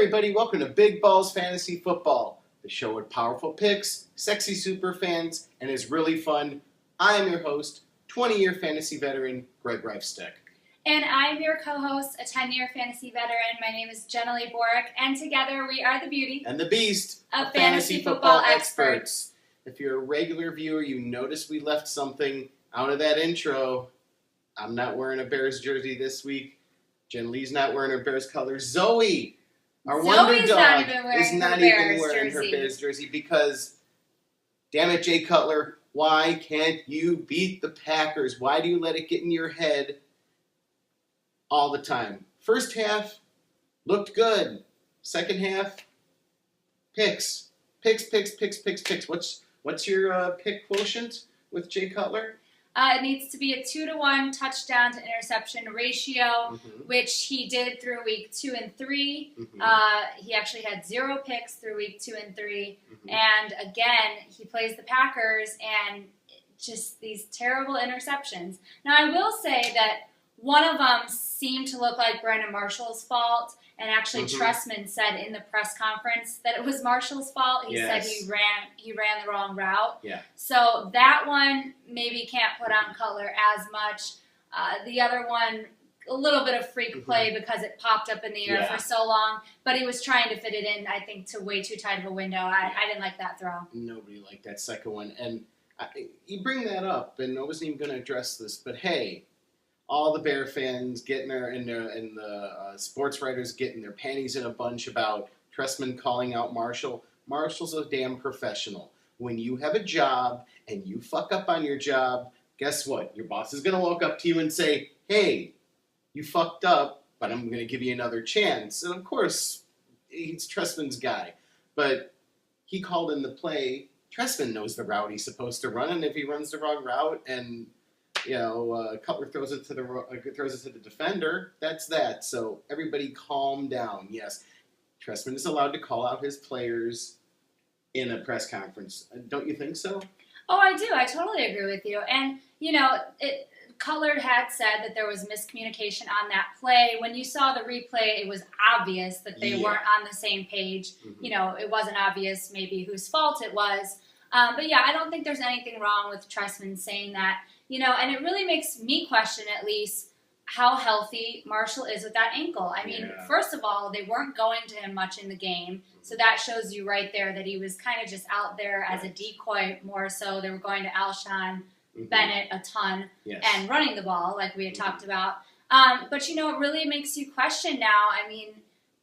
everybody, welcome to Big Balls Fantasy Football, the show with powerful picks, sexy super fans, and is really fun. I am your host, 20-year fantasy veteran, Greg Reifstick. And I'm your co-host, a 10-year fantasy veteran. My name is Jenilee Borek, and together we are the beauty And the beast of fantasy football experts. If you're a regular viewer, you notice we left something out of that intro. I'm not wearing a Bears jersey this week. Jenilee's not wearing her Bears colors. Zoe, our wonder dog, is not even wearing her Bears jersey because, damn it, Jay Cutler, why can't you beat the Packers? Why do you let it get in your head all the time? First half looked good. Second half, picks. What's your pick quotient with Jay Cutler? It needs to be a 2-to-1 touchdown to interception ratio, which he did through week 2 and 3. He actually had 0 picks through week 2 and 3. And again, he plays the Packers and just these terrible interceptions. Now, I will say that one of them seemed to look like Brandon Marshall's fault. And actually, Trestman said in the press conference that it was Marshall's fault. He said he ran the wrong route. Yeah. So that one maybe can't put on Cutler as much. The other one, a little bit of freak play because it popped up in the air for so long. But he was trying to fit it in, I think, to way too tight of a window. I didn't like that throw. Nobody liked that second one. And you bring that up, and I wasn't even going to address this, but hey, all the Bear fans getting and the sports writers getting their panties in a bunch about Trestman calling out Marshall. Marshall's a damn professional. When you have a job and you fuck up on your job, guess what? Your boss is going to walk up to you and say, hey, you fucked up, but I'm going to give you another chance. And of course, he's Trestman's guy. But he called in the play. Trestman knows the route he's supposed to run, and if he runs the wrong route and Cutler throws it to the defender, that's that. So everybody calm down. Yes, Trestman is allowed to call out his players in a press conference. Don't you think so? Oh, I do. I totally agree with you. And, Cutler had said that there was miscommunication on that play. When you saw the replay, it was obvious that they weren't on the same page. It wasn't obvious maybe whose fault it was. But yeah, I don't think there's anything wrong with Trestman saying that. And it really makes me question at least how healthy Marshall is with that ankle. I mean, first of all, they weren't going to him much in the game. So that shows you right there that he was kind of just out there as a decoy more so. They were going to Alshon Bennett a ton and running the ball like we had talked about. But, it really makes you question now. I mean,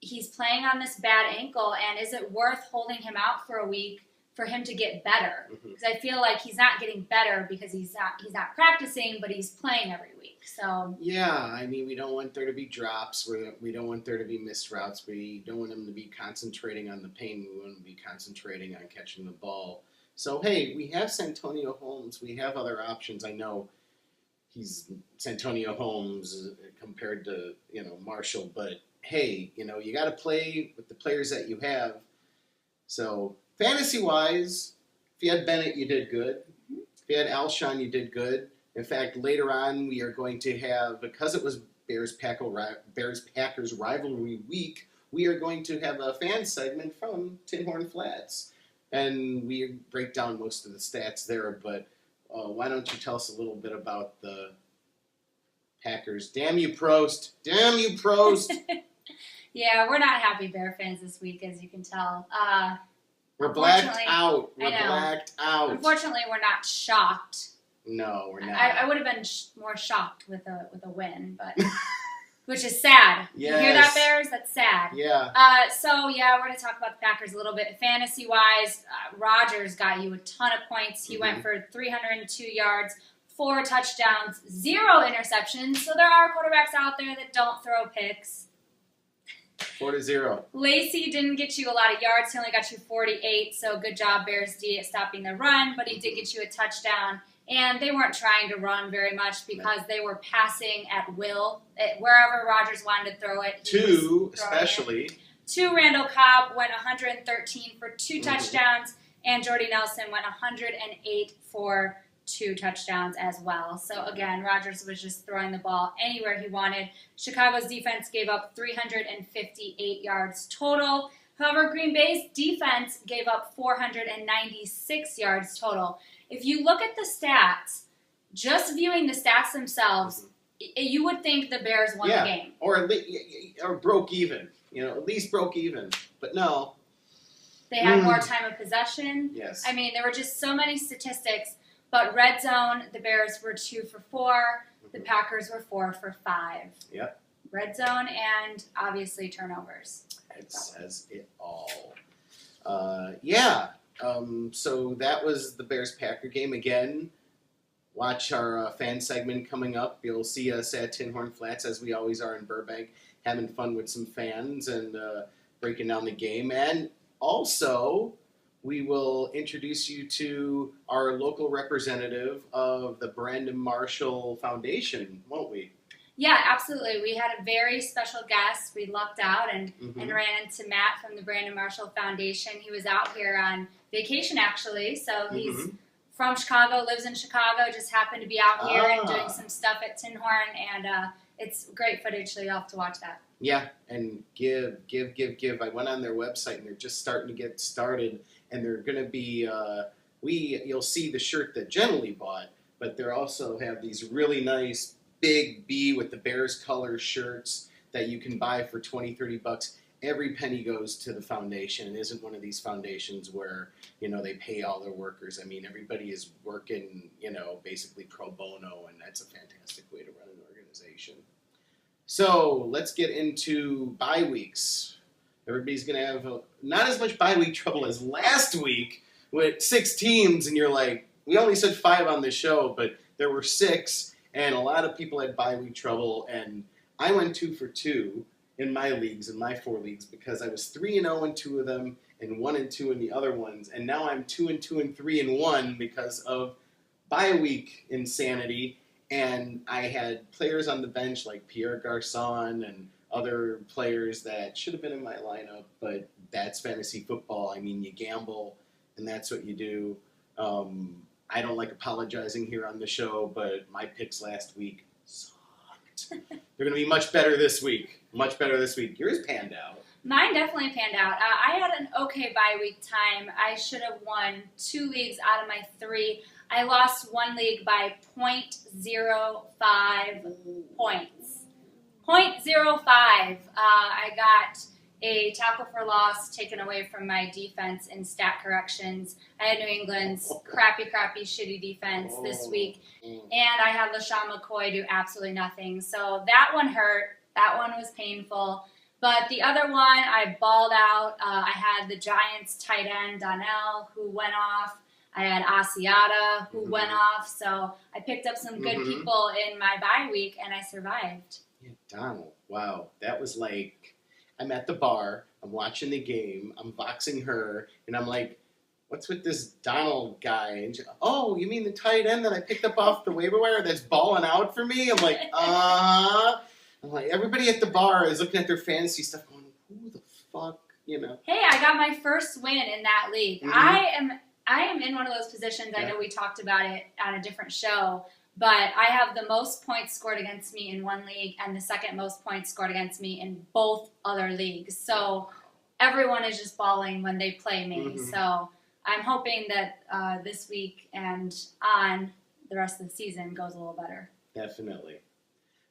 he's playing on this bad ankle, and is it worth holding him out for a week for him to get better? Because I feel like he's not getting better because he's not practicing, but he's playing every week. So I mean, we don't want there to be drops. We don't want there to be missed routes. We don't want him to be concentrating on the pain. We want him to be concentrating on catching the ball. So hey, we have Santonio Holmes. We have other options. I know he's Santonio Holmes compared to Marshall, but hey, you got to play with the players that you have. So fantasy-wise, if you had Bennett, you did good. If you had Alshon, you did good. In fact, later on, we are going to have, because it was Bears-Packers rivalry week, we are going to have a fan segment from Tin Horn Flats. And we break down most of the stats there, but why don't you tell us a little bit about the Packers? Damn you, Prost! Damn you, Prost! Yeah, we're not happy Bear fans this week, as you can tell. We're blacked out. Blacked out. Unfortunately, we're not shocked. No, we're not. I would have been more shocked with a win, but which is sad. Yes. You hear that, Bears? That's sad. Yeah. We're going to talk about the Packers a little bit. Fantasy-wise, Rodgers got you a ton of points. He went for 302 yards, 4 touchdowns, 0 interceptions. So there are quarterbacks out there that don't throw picks. 4-0. Lacey didn't get you a lot of yards. He only got you 48, so good job, Bears D, at stopping the run, but he did get you a touchdown. And they weren't trying to run very much because they were passing at will. Wherever Rodgers wanted to throw it. Especially. Randall Cobb went 113 for 2 touchdowns, and Jordy Nelson went 108 for 2 touchdowns as well. So again, Rodgers was just throwing the ball anywhere he wanted. Chicago's defense gave up 358 yards total. However, Green Bay's defense gave up 496 yards total. If you look at the stats, just viewing the stats themselves, you would think the Bears won the game. Or broke even. At least broke even. But no. They had more time of possession. Yes. I mean, there were just so many statistics. But red zone, the Bears were 2 for 4. The Packers were 4 for 5. Yep. Red zone and obviously turnovers. It says it all. So that was the Bears-Packer game. Again, watch our fan segment coming up. You'll see us at Tin Horn Flats, as we always are in Burbank, having fun with some fans and breaking down the game. And also, we will introduce you to our local representative of the Brandon Marshall Foundation, won't we? Yeah, absolutely. We had a very special guest. We lucked out and ran into Matt from the Brandon Marshall Foundation. He was out here on vacation, actually. So he's from Chicago, lives in Chicago, just happened to be out here and doing some stuff at Tin Horn. And it's great footage, so you'll have to watch that. Yeah, and give. I went on their website, and they're just starting to get started. And they're going to be, you'll see the shirt that Jenilee bought, but they also have these really nice big B with the Bears color shirts that you can buy for $20-$30. Every penny goes to the foundation. It isn't one of these foundations where, they pay all their workers. I mean, everybody is working, basically pro bono, and that's a fantastic way to run an organization. So let's get into bye weeks. Everybody's going to have not as much bye week trouble as last week with 6 teams, and you're like, we only said 5 on the show, but there were 6. And a lot of people had bye week trouble, and I went 2 for 2 in my leagues, in my 4 leagues, because I was 3-0 in 2 of them and 1-2 in the other ones, and now I'm 2-2 and 3-1 because of bye week insanity. And I had players on the bench like Pierre Garçon and other players that should have been in my lineup, but that's fantasy football. I mean, you gamble, and that's what you do. I don't like apologizing here on the show, but my picks last week sucked. They're going to be much better this week. Much better this week. Yours panned out. Mine definitely panned out. I had an okay bye week time. I should have won 2 leagues out of my 3. I lost 1 league by 0.05 points. 0.05. I got a tackle for loss taken away from my defense in stat corrections. I had New England's crappy, shitty defense this week. And I had LaShawn McCoy do absolutely nothing. So that one hurt. That one was painful. But the other one, I balled out. I had the Giants tight end, Donnell, who went off. I had Asiata, who went off. So I picked up some good people in my bye week, and I survived. Yeah, Donald. Wow. That was like, I'm at the bar, I'm watching the game, I'm boxing her, and I'm like, what's with this Donald guy? And she, oh, you mean the tight end that I picked up off the waiver wire that's balling out for me? I'm like, everybody at the bar is looking at their fantasy stuff going, who the fuck, Hey, I got my first win in that league. I am in one of those positions, I know we talked about it on a different show, but I have the most points scored against me in one league and the second most points scored against me in both other leagues. So everyone is just balling when they play me. So I'm hoping that this week and on the rest of the season goes a little better. Definitely.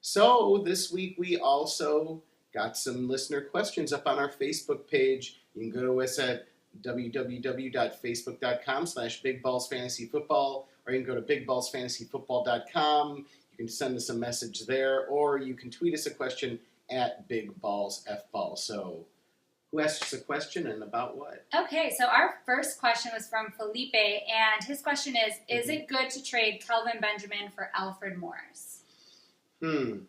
So this week we also got some listener questions up on our Facebook page. You can go to us at www.facebook.com/BigBallsFantasyFootball, or you can go to BigBallsFantasyFootball.com. You can send us a message there, or you can tweet us a question at BigBallsFBall. So who asked us a question and about what? Okay, so our first question was from Felipe, and his question is it good to trade Kelvin Benjamin for Alfred Morris? You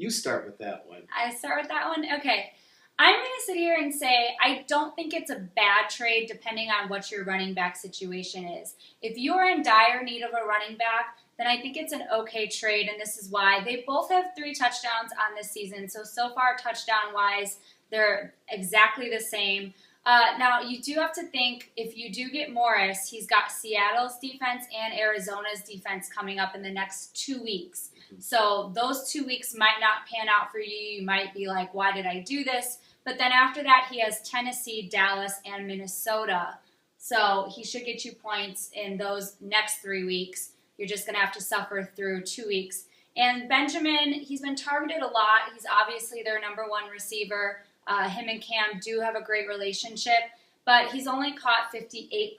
start with that one. I start with that one? Okay. I'm going to sit here and say I don't think it's a bad trade depending on what your running back situation is. If you're in dire need of a running back, then I think it's an okay trade, and this is why. They both have 3 touchdowns on this season, so far touchdown-wise, they're exactly the same. Now, you do have to think, if you do get Morris, he's got Seattle's defense and Arizona's defense coming up in the next 2 weeks. So those 2 weeks might not pan out for you. You might be like, why did I do this? But then after that, he has Tennessee, Dallas, and Minnesota. So he should get you points in those next 3 weeks. You're just going to have to suffer through 2 weeks. And Benjamin, he's been targeted a lot. He's obviously their number one receiver. Him and Cam do have a great relationship, but he's only caught 58%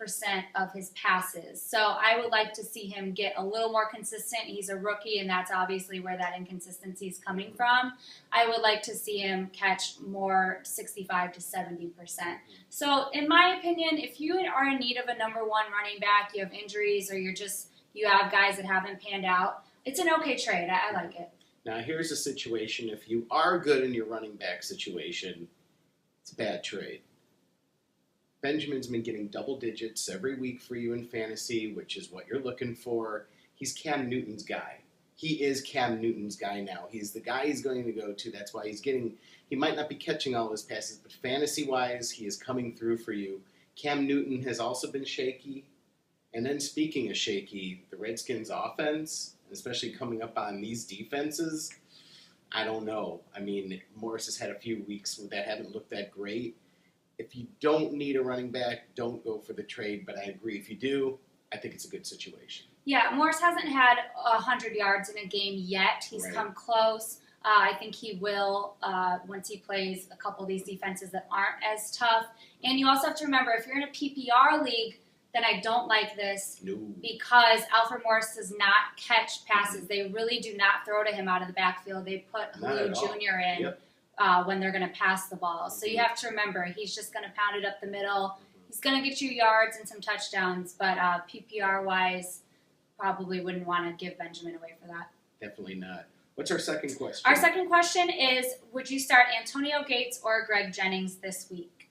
of his passes. So I would like to see him get a little more consistent. He's a rookie, and that's obviously where that inconsistency is coming from. I would like to see him catch more 65 to 70%. So in my opinion, if you are in need of a number one running back, you have injuries, or you have guys that haven't panned out, it's an okay trade. I like it. Now, here's a situation. If you are good in your running back situation, it's a bad trade. Benjamin's been getting double digits every week for you in fantasy, which is what you're looking for. He's Cam Newton's guy. He is Cam Newton's guy now. He's the guy he's going to go to. That's why he might not be catching all his passes, but fantasy-wise, he is coming through for you. Cam Newton has also been shaky. And then speaking of shaky, the Redskins' offense, especially coming up on these defenses, I don't know. I mean, Morris has had a few weeks that haven't looked that great. If you don't need a running back, don't go for the trade. But I agree. If you do, I think it's a good situation. Yeah, Morris hasn't had 100 yards in a game yet. He's come close. I think he will once he plays a couple of these defenses that aren't as tough. And you also have to remember, if you're in a PPR league, then I don't like this because Alfred Morris does not catch passes. They really do not throw to him out of the backfield. They put Julio Jr. in when they're going to pass the ball. So you have to remember, he's just going to pound it up the middle. He's going to get you yards and some touchdowns, but PPR-wise, probably wouldn't want to give Benjamin away for that. Definitely not. What's our second question? Our second question is, would you start Antonio Gates or Greg Jennings this week?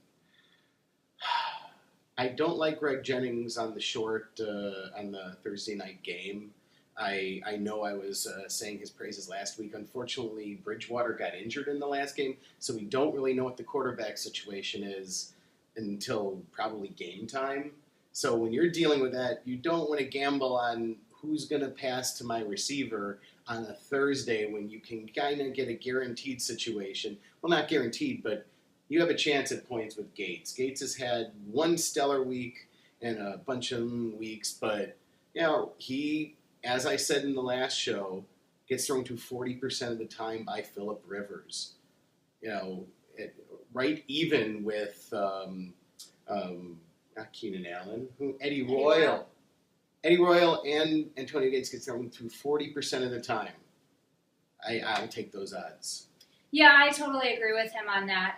I don't like Greg Jennings on the Thursday night game. I know I was saying his praises last week. Unfortunately, Bridgewater got injured in the last game, so we don't really know what the quarterback situation is until probably game time. So when you're dealing with that, you don't want to gamble on who's going to pass to my receiver on a Thursday when you can kind of get a guaranteed situation. Well, not guaranteed, but you have a chance at points with Gates. Gates has had one stellar week and a bunch of weeks, but he, as I said in the last show, gets thrown to 40% of the time by Phillip Rivers. Right even with not Keenan Allen, Eddie Royal. Eddie Royal and Antonio Gates gets thrown to 40% of the time. I'll take those odds. Yeah, I totally agree with him on that.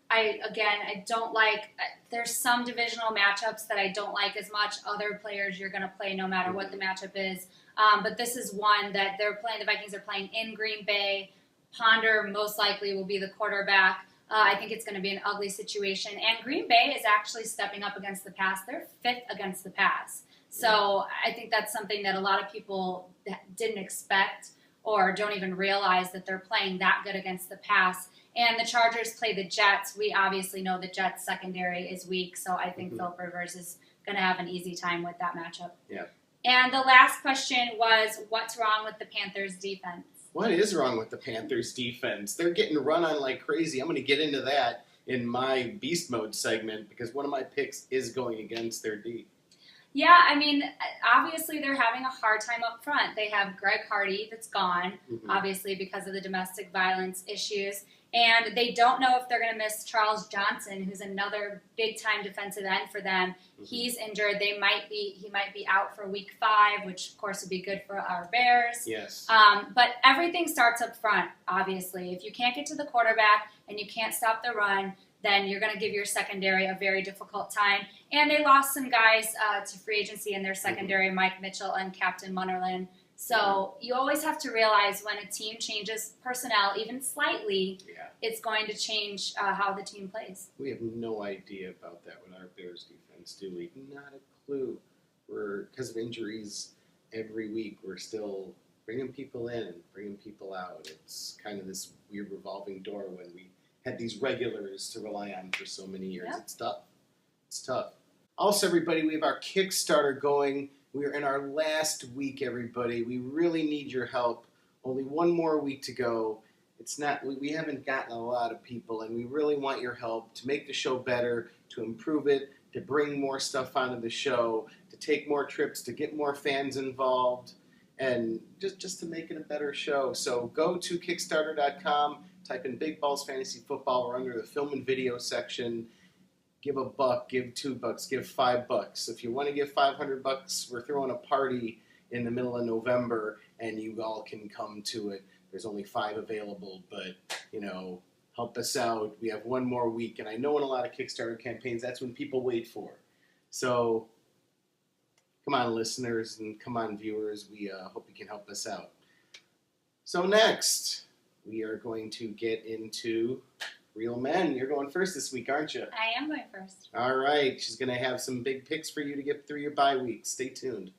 I don't like, there's some divisional matchups that I don't like as much. Other players you're going to play no matter what the matchup is. But this is one that the Vikings are playing in Green Bay. Ponder most likely will be the quarterback. I think it's going to be an ugly situation. And Green Bay is actually stepping up against the pass. They're 5th against the pass. So I think that's something that a lot of people didn't expect or don't even realize that they're playing that good against the pass. And the Chargers play the Jets. We obviously know the Jets' secondary is weak, so I think Phillip Rivers is going to have an easy time with that matchup. Yeah. And the last question was, what's wrong with the Panthers' defense? What is wrong with the Panthers' defense? They're getting run on like crazy. I'm going to get into that in my Beast Mode segment because one of my picks is going against their D. Yeah, I mean, obviously they're having a hard time up front. They have Greg Hardy that's gone, obviously because of the domestic violence issues. And they don't know if they're going to miss Charles Johnson, who's another big-time defensive end for them. He's injured. He might be out for week 5, which, of course, would be good for our Bears. Yes. But everything starts up front, obviously. If you can't get to the quarterback and you can't stop the run, then you're going to give your secondary a very difficult time. And they lost some guys to free agency in their secondary, Mike Mitchell and Captain Munnerlyn. So you always have to realize when a team changes personnel, even slightly, it's going to change how the team plays. We have no idea about that with our Bears defense, do we? Not a clue. Because of injuries every week, we're still bringing people in and bringing people out. It's kind of this weird revolving door when we had these regulars to rely on for so many years. Yep. It's tough. It's tough. Also, everybody, we have our Kickstarter going. We are in our last week, everybody. We really need your help. Only one more week to go. It's not. We haven't gotten a lot of people, and we really want your help to make the show better, to improve it, to bring more stuff onto the show, to take more trips, to get more fans involved, and just to make it a better show. So go to Kickstarter.com, type in Big Balls Fantasy Football. We're under the film and video section. Give $1, give $2, give $5. If you want to give $500, we're throwing a party in the middle of November, and you all can come to it. There's only 5 available, but, help us out. We have one more week, and I know in a lot of Kickstarter campaigns, that's when people wait for. So, come on, listeners, and come on, viewers. We hope you can help us out. So next, we are going to get into Real Men. You're going first this week, aren't you? I am going first. All right. She's going to have some big picks for you to get through your bye week. Stay tuned.